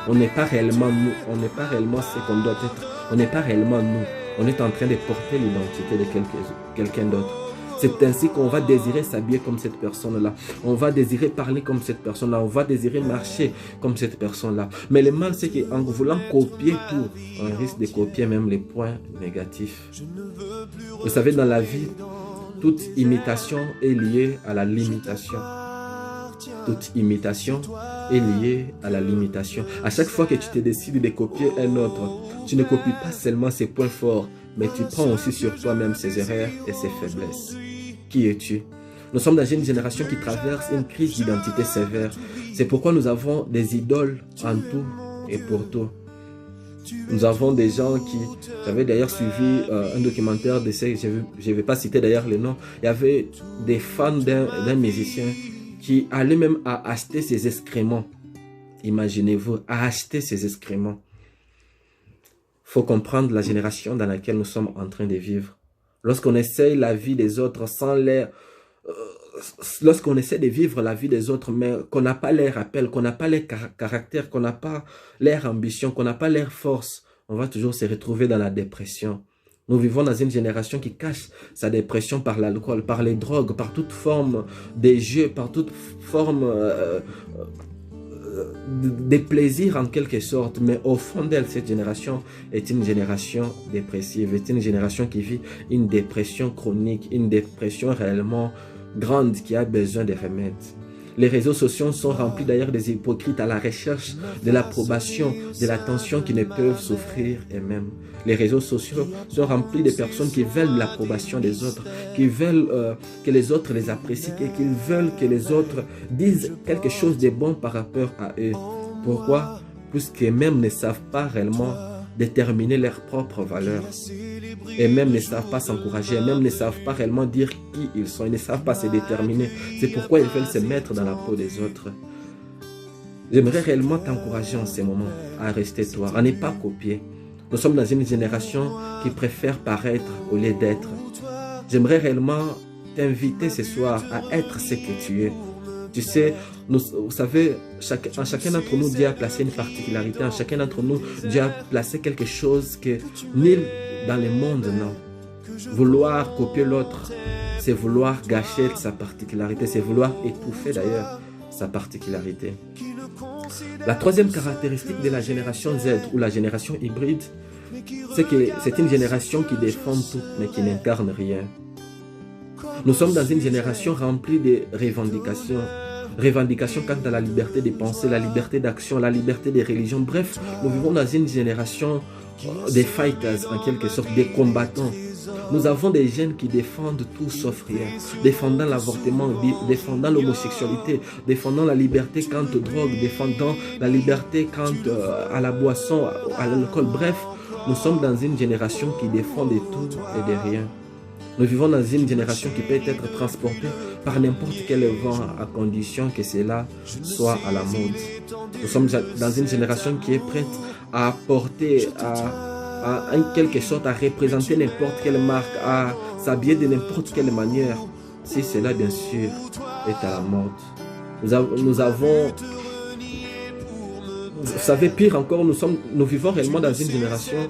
On n'est pas réellement nous, on n'est pas réellement ce qu'on doit être, on n'est pas réellement nous. On est en train de porter l'identité de quelqu'un d'autre. C'est ainsi qu'on va désirer s'habiller comme cette personne-là. On va désirer parler comme cette personne-là. On va désirer marcher comme cette personne-là. Mais le mal, c'est qu'en voulant copier tout, on risque de copier même les points négatifs. Vous savez, dans la vie, toute imitation est liée à la limitation. Toute imitation est liée à la limitation. À chaque fois que tu te décides de copier un autre, tu ne copies pas seulement ses points forts, mais tu prends aussi sur toi-même ses erreurs et ses faiblesses. Qui es-tu? Nous sommes dans une génération qui traverse une crise d'identité sévère. C'est pourquoi nous avons des idoles en tout et pour tout. Nous avons des gens qui... J'avais d'ailleurs suivi un documentaire de ces... Je ne vais pas citer d'ailleurs les noms. Il y avait des fans d'un musicien qui allait même à acheter ses excréments. Imaginez-vous, à acheter ses excréments. Il faut comprendre la génération dans laquelle nous sommes en train de vivre. Lorsqu'on essaye la vie des autres sans l'air... lorsqu'on essaie de vivre la vie des autres, mais qu'on n'a pas leur appel, qu'on n'a pas leur caractère, qu'on n'a pas leur ambition, qu'on n'a pas leur force, on va toujours se retrouver dans la dépression. Nous vivons dans une génération qui cache sa dépression par l'alcool, par les drogues, par toute forme de jeu, par toute forme de plaisir en quelque sorte. Mais au fond d'elle, cette génération est une génération dépressive, est une génération qui vit une dépression chronique, une dépression réellement grande qui a besoin de remèdes. Les réseaux sociaux sont remplis d'ailleurs des hypocrites à la recherche de l'approbation, de l'attention qu'ils ne peuvent s'offrir eux-mêmes. Les réseaux sociaux sont remplis de personnes qui veulent l'approbation des autres, qui veulent que les autres les apprécient et qui veulent que les autres disent quelque chose de bon par rapport à eux. Pourquoi? Puisqu'eux-mêmes ne savent pas réellement déterminer leurs propres valeurs. Et même ne savent pas s'encourager, même ne savent pas réellement dire qui ils sont, ils ne savent pas se déterminer. C'est pourquoi ils veulent se mettre dans la peau des autres. J'aimerais réellement t'encourager en ce moment à rester toi, à ne pas copier. Nous sommes dans une génération qui préfère paraître au lieu d'être. J'aimerais réellement t'inviter ce soir à être ce que tu es. Tu sais, vous savez, en chacun d'entre nous, Dieu a placé une particularité. En chacun d'entre nous, Dieu a placé quelque chose que nul dans le monde n'a. Vouloir copier l'autre, c'est vouloir gâcher sa particularité, c'est vouloir étouffer d'ailleurs sa particularité. La troisième caractéristique de la génération Z ou la génération hybride, c'est que c'est une génération qui défend tout mais qui n'incarne rien. Nous sommes dans une génération remplie de revendications. Revendications quant à la liberté de penser, la liberté d'action, la liberté des religions. Bref, nous vivons dans une génération des fighters, en quelque sorte, des combattants. Nous avons des jeunes qui défendent tout sauf rien, défendant l'avortement, défendant l'homosexualité, défendant la liberté quant aux drogues, défendant la liberté quant à la boisson, à l'alcool. Bref, nous sommes dans une génération qui défend de tout et de rien. Nous vivons dans une génération qui peut être transportée par n'importe quel vent à condition que cela soit à la mode. Nous sommes dans une génération qui est prête à apporter, en quelque sorte, à représenter n'importe quelle marque, à s'habiller de n'importe quelle manière, si cela, bien sûr, est à la mode. Nous avons... Vous savez, pire encore, nous vivons réellement dans une génération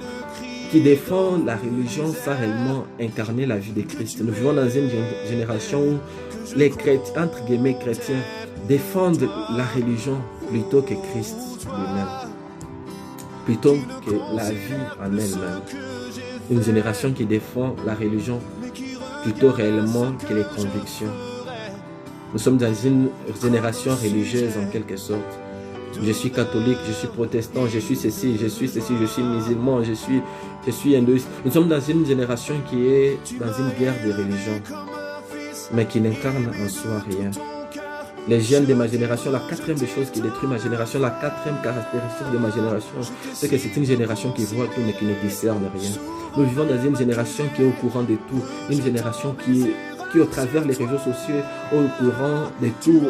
qui défend la religion sans réellement incarner la vie de Christ. Nous vivons dans une génération où les chrétiens, entre guillemets chrétiens, défendent la religion plutôt que Christ lui-même, plutôt que la vie en elle-même. Une génération qui défend la religion plutôt réellement que les convictions. Nous sommes dans une génération religieuse en quelque sorte. Je suis catholique, je suis protestant, je suis ceci, je suis musulman, je suis hindouiste. Nous sommes dans une génération qui est dans une guerre de religion, mais qui n'incarne en soi rien. Les jeunes de ma génération, la quatrième des choses qui détruit ma génération, la quatrième caractéristique de ma génération, c'est que c'est une génération qui voit tout mais qui ne discerne rien. Nous vivons dans une génération qui est au courant de tout, une génération qui au travers des réseaux sociaux est au courant de tout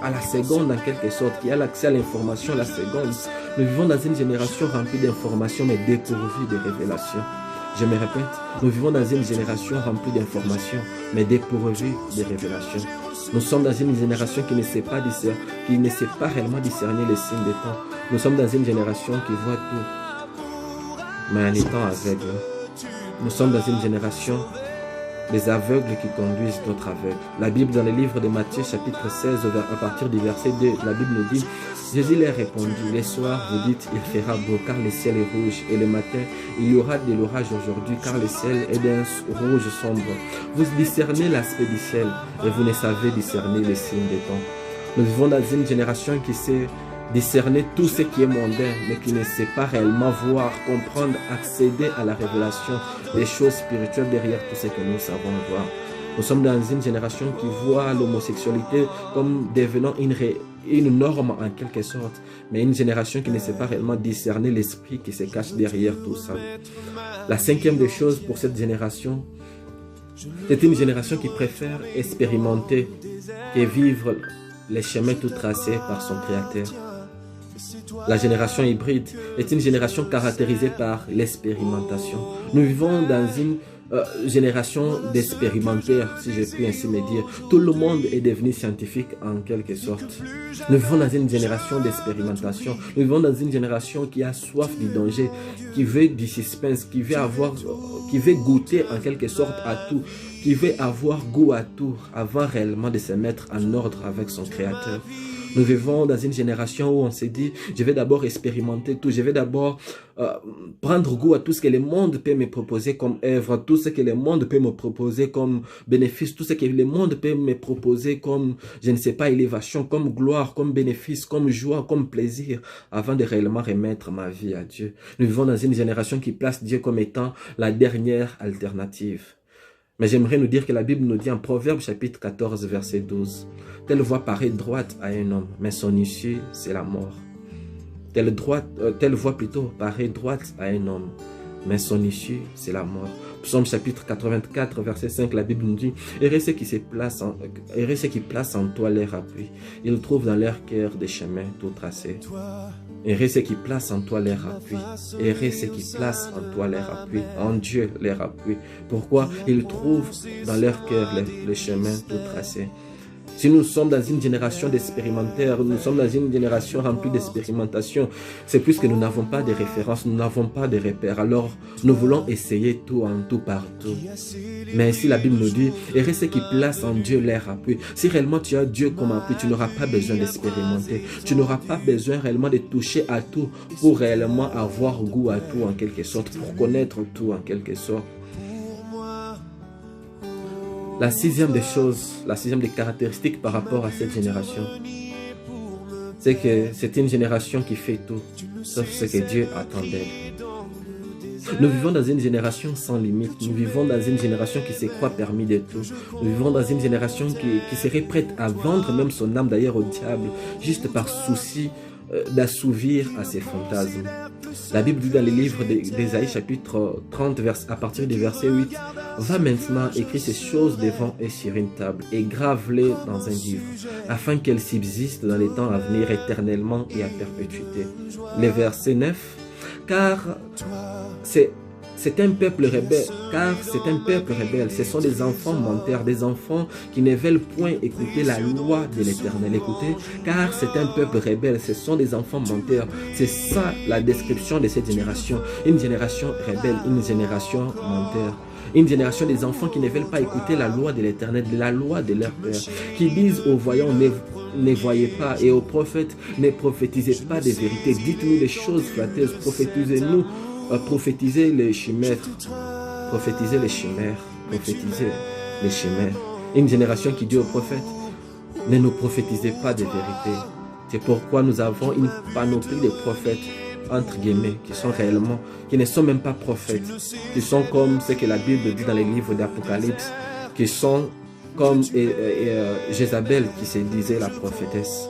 à la seconde en quelque sorte, qui a l'accès à l'information à la seconde. Nous vivons dans une génération remplie d'informations mais dépourvue de révélations. Je me répète, nous vivons dans une génération remplie d'informations mais dépourvue de révélations. Nous sommes dans une génération qui ne sait pas réellement discerner les signes des temps. Nous sommes dans une génération qui voit tout mais en étant aveugle. Nous sommes dans une génération des aveugles qui conduisent d'autres aveugles. La Bible, dans le livre de Matthieu, chapitre 16, à partir du verset 2, la Bible nous dit, Jésus leur répondit, les soirs, vous dites, il fera beau, car le ciel est rouge, et le matin, il y aura de l'orage aujourd'hui, car le ciel est d'un rouge sombre. Vous discernez l'aspect du ciel, et vous ne savez discerner les signes des temps. Nous vivons dans une génération qui sait discerner tout ce qui est mondain, mais qui ne sait pas réellement voir, comprendre, accéder à la révélation des choses spirituelles derrière tout ce que nous savons voir. Nous sommes dans une génération qui voit l'homosexualité comme devenant une norme en quelque sorte, mais une génération qui ne sait pas réellement discerner l'esprit qui se cache derrière tout ça. La cinquième des choses pour cette génération, c'est une génération qui préfère expérimenter que vivre les chemins tout tracés par son Créateur. La génération hybride est une génération caractérisée par l'expérimentation. Nous vivons dans une génération d'expérimentaires, si je puis ainsi me dire. Tout le monde est devenu scientifique en quelque sorte. Nous vivons dans une génération d'expérimentation. Nous vivons dans une génération qui a soif du danger, qui veut du suspense, qui veut goûter en quelque sorte à tout, qui veut avoir goût à tout avant réellement de se mettre en ordre avec son Créateur. Nous vivons dans une génération où on s'est dit, je vais d'abord expérimenter tout, je vais d'abord prendre goût à tout ce que le monde peut me proposer comme œuvre, tout ce que le monde peut me proposer comme bénéfice, tout ce que le monde peut me proposer comme, je ne sais pas, élévation, comme gloire, comme bénéfice, comme joie, comme plaisir, avant de réellement remettre ma vie à Dieu. Nous vivons dans une génération qui place Dieu comme étant la dernière alternative. Mais j'aimerais nous dire que la Bible nous dit en Proverbe chapitre 14 verset 12, « Telle voie paraît droite à un homme, mais son issue c'est la mort. » Telle voie plutôt paraît droite à un homme, mais son issue, c'est la mort. Psaume chapitre 84, verset 5, la Bible nous dit « Heureux ceux qui placent en toi leur appui. Ils trouvent dans leur cœur des chemins tout tracés. » Heureux ceux qui placent en toi leur appui. Heureux ceux qui placent en toi leur appui. En Dieu leur appui. Pourquoi? Ils trouvent dans leur cœur les chemins tout tracés. Si nous sommes dans une génération d'expérimentaires, nous sommes dans une génération remplie d'expérimentation, c'est plus que nous n'avons pas de références, nous n'avons pas de repères. Alors, nous voulons essayer tout en tout partout. Mais si la Bible nous dit, heureux ceux qui placent en Dieu leur appui. Si réellement tu as Dieu comme appui, tu n'auras pas besoin d'expérimenter. Tu n'auras pas besoin réellement de toucher à tout pour réellement avoir goût à tout en quelque sorte, pour connaître tout en quelque sorte. La sixième des choses, la sixième des caractéristiques par rapport à cette génération, c'est que c'est une génération qui fait tout, sauf ce que Dieu attend d'elle. Nous vivons dans une génération sans limite. Nous vivons dans une génération qui se croit permis de tout. Nous vivons dans une génération qui serait prête à vendre même son âme d'ailleurs au diable, juste par souci d'assouvir à ses fantasmes. La Bible dit dans le livre d'Ésaïe chapitre 30 à partir du verset 8, « Va maintenant écrire ces choses devant et sur une table et grave-les dans un livre, afin qu'elles subsistent dans les temps à venir éternellement et à perpétuité. » Le verset 9, « Car c'est un peuple rebelle, ce sont des enfants menteurs, des enfants qui ne veulent point écouter la loi de l'Éternel. Écoutez, car c'est un peuple rebelle, ce sont des enfants menteurs. C'est ça la description de cette génération. Une génération rebelle, une génération menteur. Une génération des enfants qui ne veulent pas écouter la loi de l'Éternel, la loi de leur Père, qui disent aux voyants, ne voyez pas, et aux prophètes, ne prophétisez pas des vérités. Dites-nous des choses flatteuses, prophétisez-nous. Prophétiser les chimères, prophétiser les chimères, prophétiser les chimères. Une génération qui dit aux prophètes, ne nous prophétisez pas de vérité. C'est pourquoi nous avons une panoplie de prophètes, entre guillemets, qui ne sont même pas prophètes, qui sont comme ce que la Bible dit dans les livres d'Apocalypse, qui sont comme Jézabel qui se disait la prophétesse.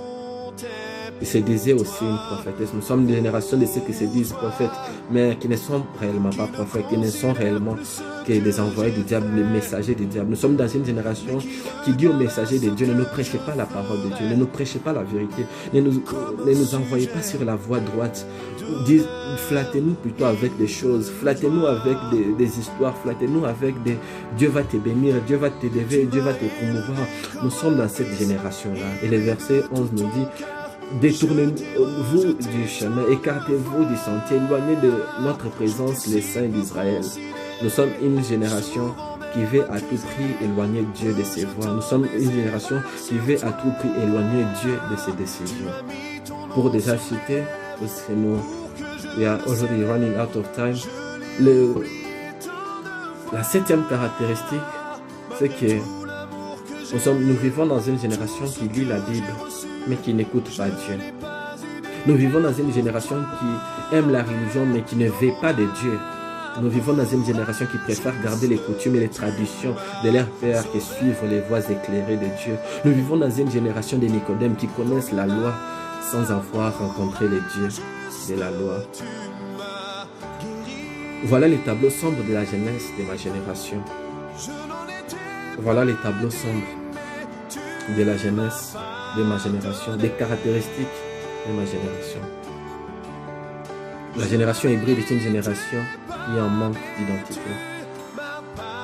Il se disait aussi une prophétesse. Nous sommes une génération de ceux qui se disent prophètes, mais qui ne sont réellement pas prophètes, qui ne sont réellement que des envoyés du diable, les messagers du diable. Nous sommes dans une génération qui dit aux messagers de Dieu, ne nous prêchez pas la parole de Dieu, ne nous prêchez pas la vérité, ne nous envoyez pas sur la voie droite. Flattez-nous plutôt avec des choses, flattez-nous avec des histoires, flattez-nous avec des Dieu va te bénir, Dieu va te lever, Dieu va te promouvoir. Nous sommes dans cette génération-là. Et le verset 11 nous dit, détournez-vous du chemin, écartez-vous du sentier, éloignez de notre présence les saints d'Israël. Nous sommes une génération qui veut à tout prix éloigner Dieu de ses voies. Nous sommes une génération qui veut à tout prix éloigner Dieu de ses décisions. Pour déjà citer, parce que nous, we are already running out of time, la septième caractéristique, c'est que nous vivons dans une génération qui lit la Bible, mais qui n'écoute pas Dieu. Nous vivons dans une génération qui aime la religion, mais qui ne veut pas de Dieu. Nous vivons dans une génération qui préfère garder les coutumes et les traditions de leur père que suivre les voies éclairées de Dieu. Nous vivons dans une génération de Nicodème qui connaissent la loi sans avoir rencontré les dieux de la loi. Voilà les tableaux sombres de la jeunesse de ma génération. Voilà les tableaux sombres de la jeunesse de ma génération, des caractéristiques de ma génération. La génération hybride est une génération qui est en manque d'identité.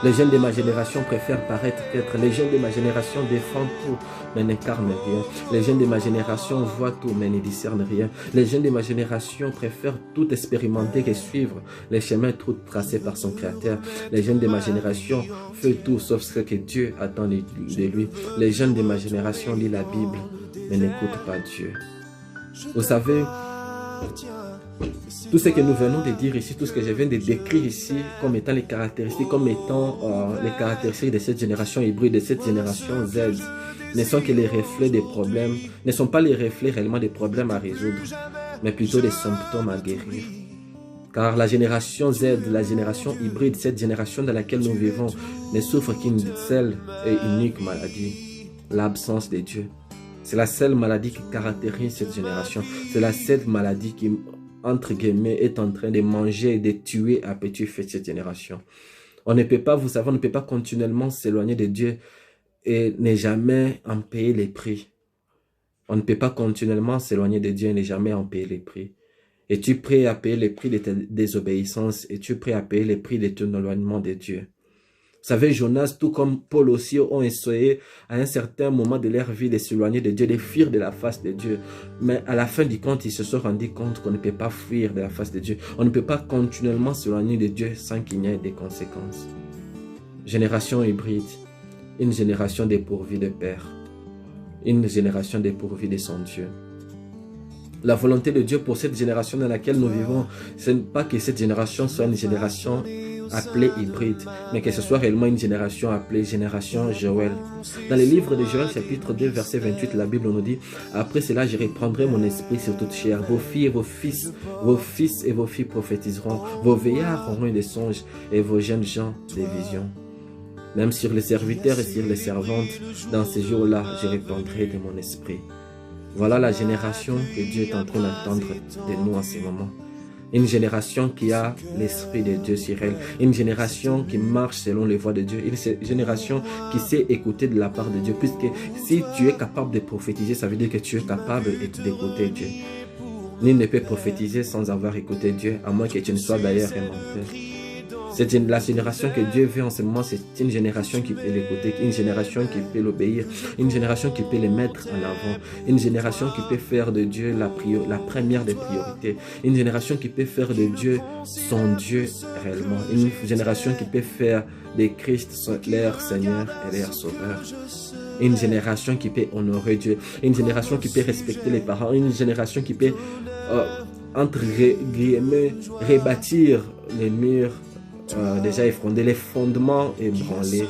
Les jeunes de ma génération préfèrent paraître être. Les jeunes de ma génération défendent tout, mais n'incarnent rien. Les jeunes de ma génération voient tout, mais ne discernent rien. Les jeunes de ma génération préfèrent tout expérimenter et suivre les chemins tout tracés par son Créateur. Les jeunes de ma génération font tout sauf ce que Dieu attend de lui. Les jeunes de ma génération lisent la Bible, mais n'écoutent pas Dieu. Vous savez, tout ce que nous venons de dire ici, tout ce que je viens de décrire ici comme étant les caractéristiques, les caractéristiques de cette génération hybride, de cette génération Z, ne sont que les reflets des problèmes, ne sont pas les reflets réellement des problèmes à résoudre, mais plutôt des symptômes à guérir. Car la génération Z, la génération hybride, cette génération dans laquelle nous vivons, ne souffre qu'une seule et unique maladie, l'absence de Dieu. C'est la seule maladie qui caractérise cette génération. C'est la seule maladie qui, entre guillemets, est en train de manger et de tuer à petit feu cette génération. On ne peut pas, vous savez, on ne peut pas continuellement s'éloigner de Dieu et ne jamais en payer les prix. On ne peut pas continuellement s'éloigner de Dieu et ne jamais en payer les prix. Es-tu prêt à payer les prix de ta désobéissance? Es-tu prêt à payer les prix de ton éloignement de Dieu? Vous savez, Jonas, tout comme Paul aussi, ont essayé à un certain moment de leur vie de s'éloigner de Dieu, de fuir de la face de Dieu. Mais à la fin du compte, ils se sont rendus compte qu'on ne peut pas fuir de la face de Dieu. On ne peut pas continuellement s'éloigner de Dieu sans qu'il n'y ait des conséquences. Génération hybride, une génération dépourvue de Père, une génération dépourvue de son Dieu. La volonté de Dieu pour cette génération dans laquelle nous vivons, ce n'est pas que cette génération soit une génération appelée hybride, mais que ce soit réellement une génération appelée génération Joël. Dans le livre de Joël, chapitre 2, verset 28, la Bible nous dit « Après cela, je reprendrai mon esprit sur toute chair. Vos filles et vos fils et vos filles prophétiseront. Vos veillards auront des songes et vos jeunes gens des visions. Même sur les serviteurs et sur les servantes, dans ces jours-là, je répandrai de mon esprit. » Voilà la génération que Dieu est en train d'attendre de nous en ce moment. Une génération qui a l'Esprit de Dieu sur elle. Une génération qui marche selon les voies de Dieu. Une génération qui sait écouter de la part de Dieu. Puisque si tu es capable de prophétiser, ça veut dire que tu es capable d'écouter Dieu. Nul ne peut prophétiser sans avoir écouté Dieu, à moins que tu ne sois d'ailleurs un menteur. La génération que Dieu veut en ce moment, c'est une génération qui peut l'écouter, une génération qui peut l'obéir, une génération qui peut les mettre en avant, une génération qui peut faire de Dieu la première des priorités, une génération qui peut faire de Dieu son Dieu réellement, une génération qui peut faire de Christ leur Seigneur et leur Sauveur, une génération qui peut honorer Dieu, une génération qui peut respecter les parents, une génération qui peut, entre guillemets, rebâtir les murs déjà effondrés, les fondements ébranlés.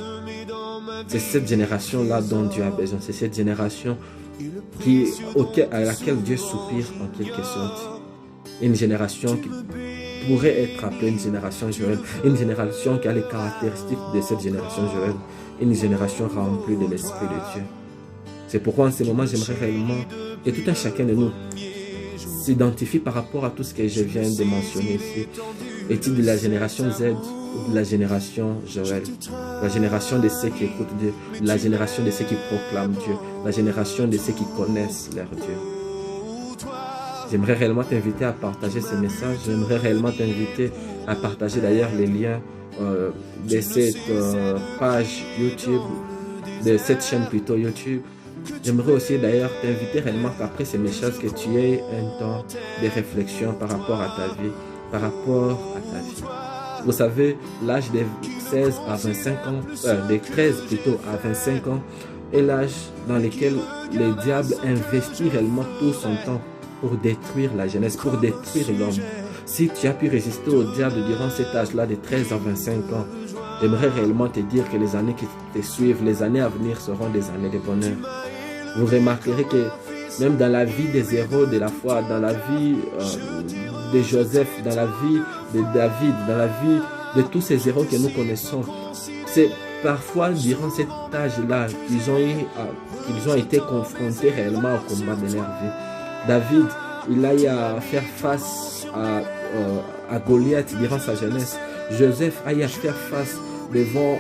C'est cette génération-là dont Dieu a besoin. C'est cette génération à laquelle Dieu soupire en quelque sorte. Une génération qui pourrait être appelée une génération Joël. Une génération qui a les caractéristiques de cette génération Joël. Une génération remplie de l'Esprit de Dieu. C'est pourquoi en ce moment, j'aimerais réellement que tout un chacun de nous s'identifie par rapport à tout ce que je viens de mentionner ici. Est-il de la génération Z ou de la génération Joël? La génération de ceux qui écoutent Dieu, la génération de ceux qui proclament Dieu, la génération de ceux qui connaissent leur Dieu. J'aimerais réellement t'inviter à partager ce message. J'aimerais réellement t'inviter à partager d'ailleurs les liens de cette page YouTube, de cette chaîne plutôt YouTube. J'aimerais aussi d'ailleurs t'inviter réellement qu'après ces messages, que tu aies un temps de réflexion par rapport à ta vie, par rapport à ta vie. Vous savez, l'âge de 16 à 25 ans, de 13 plutôt à 25 ans, est l'âge dans lequel le diable investit réellement tout son temps pour détruire la jeunesse, pour détruire l'homme. Si tu as pu résister au diable durant cet âge-là de 13 à 25 ans, j'aimerais réellement te dire que les années qui te suivent, les années à venir seront des années de bonheur. Vous remarquerez que même dans la vie des héros de la foi, dans la vie de Joseph, dans la vie de David, dans la vie de tous ces héros que nous connaissons, c'est parfois durant cet âge-là qu'ils ont été confrontés réellement au combat de leur vie. David, il a eu à faire face à Goliath durant sa jeunesse. Joseph a eu à faire face devant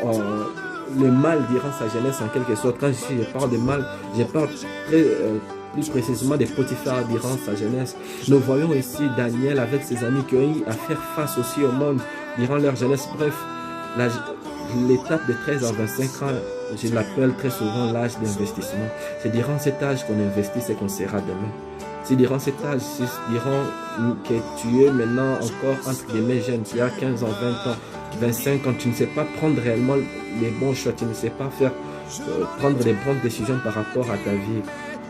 le mal durant sa jeunesse en quelque sorte. Quand je parle de mal, je parle plus précisément de Potiphar durant sa jeunesse. Nous voyons ici Daniel avec ses amis qui ont eu à faire face aussi au monde durant leur jeunesse. Bref, l'étape de 13 à 25 ans, je l'appelle très souvent l'âge d'investissement. C'est durant cet âge qu'on investit ce qu'on sera demain. C'est durant cet âge, c'est durant que tu es maintenant encore entre guillemets jeune, tu as 15 ans, 20 ans, 25 ans, tu ne sais pas prendre réellement les bons choix, tu ne sais pas prendre les bonnes décisions par rapport à ta vie.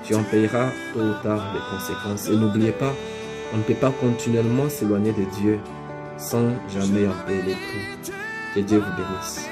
Tu en payeras tôt ou tard les conséquences. Et n'oubliez pas, on ne peut pas continuellement s'éloigner de Dieu sans jamais en payer les prix. Que Dieu vous bénisse.